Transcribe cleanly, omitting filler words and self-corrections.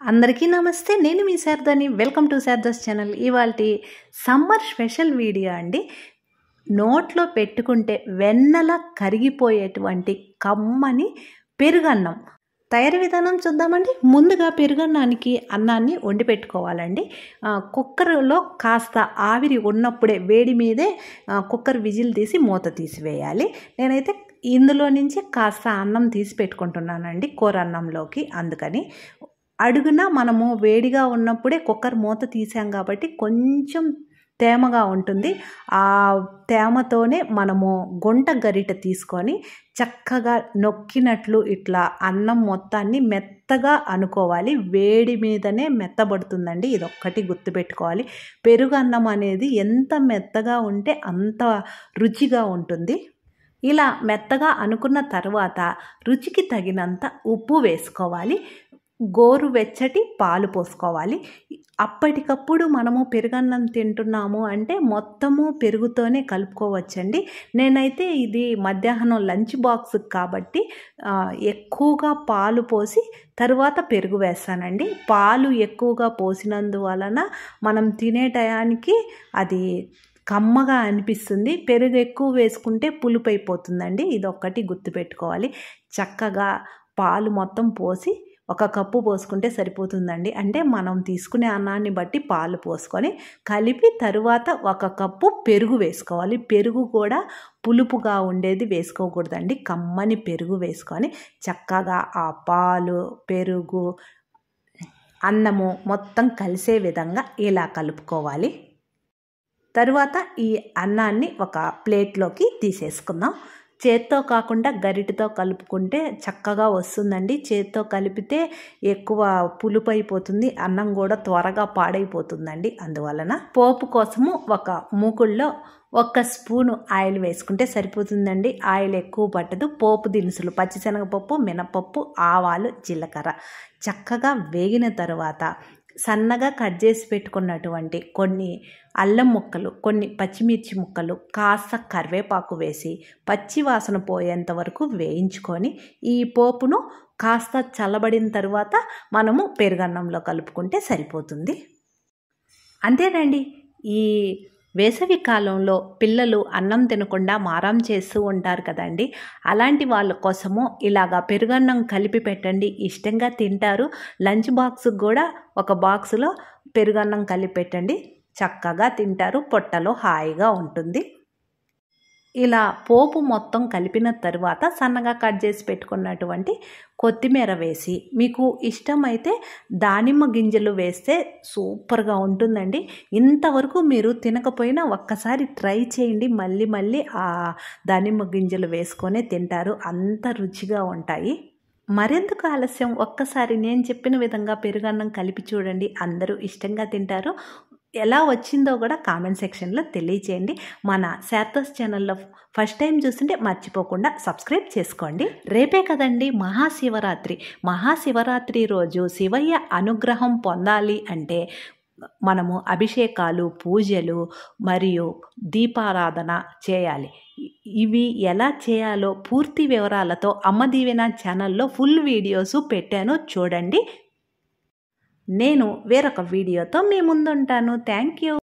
అందరికీ నమస్తే. నేను మీ శారదాని. Welcome to Sharada's channel. ఇవాల్టి సమ్మర్ స్పెషల్ వీడియో అండి. నోట్లో పెట్టుకుంటే వెన్నలా కరిగిపోయేటువంటి కమ్మని పెరుగన్నం తయారీ విధానం చూద్దామండి. ముందుగా పెరుగన్నానికి అన్నాన్ని వండి పెట్టుకోవాలండి. కుక్కర్లో కాస్త ఆవిరి ఉన్నప్పుడే వేడి మీదే కుక్కర్ విజిల్ తీసి మూత తీసివేయాలి. నేనైతే ఇందులో నుంచి కాస్త అన్నం తీసి పెట్టుకుంటున్నానండి కూర అన్నంలోకి. అందుకని అడుగున మనము వేడిగా ఉన్నప్పుడే కుక్కర్ మూత తీసాం కాబట్టి కొంచెం తేమగా ఉంటుంది. ఆ తేమతోనే మనము గుంట గరిట తీసుకొని చక్కగా నొక్కినట్లు ఇట్లా అన్నం మొత్తాన్ని మెత్తగా అనుకోవాలి. వేడి మీదనే మెత్తబడుతుందండి. ఇదొక్కటి గుర్తుపెట్టుకోవాలి. పెరుగు అన్నం అనేది ఎంత మెత్తగా ఉంటే అంత రుచిగా ఉంటుంది. ఇలా మెత్తగా అనుకున్న తర్వాత రుచికి తగినంత ఉప్పు వేసుకోవాలి. గోరువెచ్చటి పాలు పోసుకోవాలి. అప్పటికప్పుడు మనము పెరుగన్నం తింటున్నాము అంటే మొత్తము పెరుగుతోనే కలుపుకోవచ్చండి. నేనైతే ఇది మధ్యాహ్నం లంచ్ బాక్స్ కాబట్టి ఎక్కువగా పాలు పోసి తరువాత పెరుగు వేస్తానండి. పాలు ఎక్కువగా పోసినందువలన మనం తినే టయానికి అది కమ్మగా అనిపిస్తుంది. పెరుగు ఎక్కువ వేసుకుంటే పులుపు అయిపోతుందండి. ఇదొక్కటి గుర్తుపెట్టుకోవాలి. చక్కగా పాలు మొత్తం పోసి 1 కప్పు పోసుకుంటే సరిపోతుందండి. అంటే మనం తీసుకునే అన్నాన్ని బట్టి పాలు పోసుకొని కలిపి తరువాత 1 కప్పు పెరుగు వేసుకోవాలి. పెరుగు కూడా పులుపుగా ఉండేది వేసుకోకూడదండి. కమ్మని పెరుగు వేసుకొని చక్కగా ఆ పాలు, పెరుగు, అన్నము మొత్తం కలిసే విధంగా ఇలా కలుపుకోవాలి. తరువాత ఈ అన్నాన్ని ఒక ప్లేట్లోకి తీసేసుకుందాం. చేత్తో కాకుండా గరిటెతో కలుపుకుంటే చక్కగా వస్తుందండి. చేత్తో కలిపితే ఎక్కువ పులుపు అయిపోతుంది. అన్నం కూడా త్వరగా పాడైపోతుందండి. అందువలన పోపు కోసము ఒక మూకుళ్ళలో 1 స్పూను ఆయిల్ వేసుకుంటే సరిపోతుందండి. ఆయిల్ ఎక్కువ పట్టదు. పోపు దినుసులు పచ్చిశనగపప్పు, మినపప్పు, ఆవాలు, జీలకర్ర చక్కగా వేగిన తర్వాత సన్నగా కట్ చేసి పెట్టుకున్నటువంటి కొన్ని అల్లం ముక్కలు, కొన్ని పచ్చిమిర్చి ముక్కలు, కాస్త కరివేపాకు వేసి పచ్చి వాసన పోయేంత వరకు వేయించుకొని ఈ పోపును కాస్త చల్లబడిన తర్వాత మనము పెరుగన్నంలో కలుపుకుంటే సరిపోతుంది. అంతేనండి. ఈ వేసవి కాలంలో పిల్లలు అన్నం తినకుండా మారం చేస్తూ ఉంటారు కదండి. అలాంటి వాళ్ళ కోసము ఇలాగా పెరుగన్నం కలిపి పెట్టండి. ఇష్టంగా తింటారు. లంచ్ బాక్స్కి కూడా ఒక బాక్సులో పెరుగన్నం కలిపి పెట్టండి. చక్కగా తింటారు. పొట్టలో హాయిగా ఉంటుంది. ఇలా పోపు మొత్తం కలిపిన తరువాత సన్నగా కట్ చేసి పెట్టుకున్నటువంటి కొత్తిమీర వేసి మీకు ఇష్టమైతే దానిమ్మ గింజలు వేస్తే సూపర్గా ఉంటుందండి. ఇంతవరకు మీరు తినకపోయినా ఒక్కసారి ట్రై చేయండి. మళ్ళీ మళ్ళీ ఆ దానిమ్మ గింజలు వేసుకొనే తింటారు. అంత రుచిగా ఉంటాయి. మరెందుకు ఆలస్యం, ఒక్కసారి నేను చెప్పిన విధంగా పెరుగన్నం కలిపి చూడండి. అందరూ ఇష్టంగా తింటారు. ఎలా వచ్చిందో కూడా కామెంట్ సెక్షన్లో తెలియచేయండి. మన శారదాస్ ఛానల్లో ఫస్ట్ టైం చూస్తుంటే మర్చిపోకుండా సబ్స్క్రైబ్ చేసుకోండి. రేపే కదండి మహాశివరాత్రి. మహాశివరాత్రి రోజు శివయ్య అనుగ్రహం పొందాలి అంటే మనము అభిషేకాలు, పూజలు మరియు దీపారాధన చేయాలి. ఇవి ఎలా చేయాలో పూర్తి వివరాలతో అమ్మ దీవెన ఛానల్లో ఫుల్ వీడియోస్ పెట్టాను, చూడండి. నేను వేరొక వీడియోతో మీ ముందుంటాను. Thank you.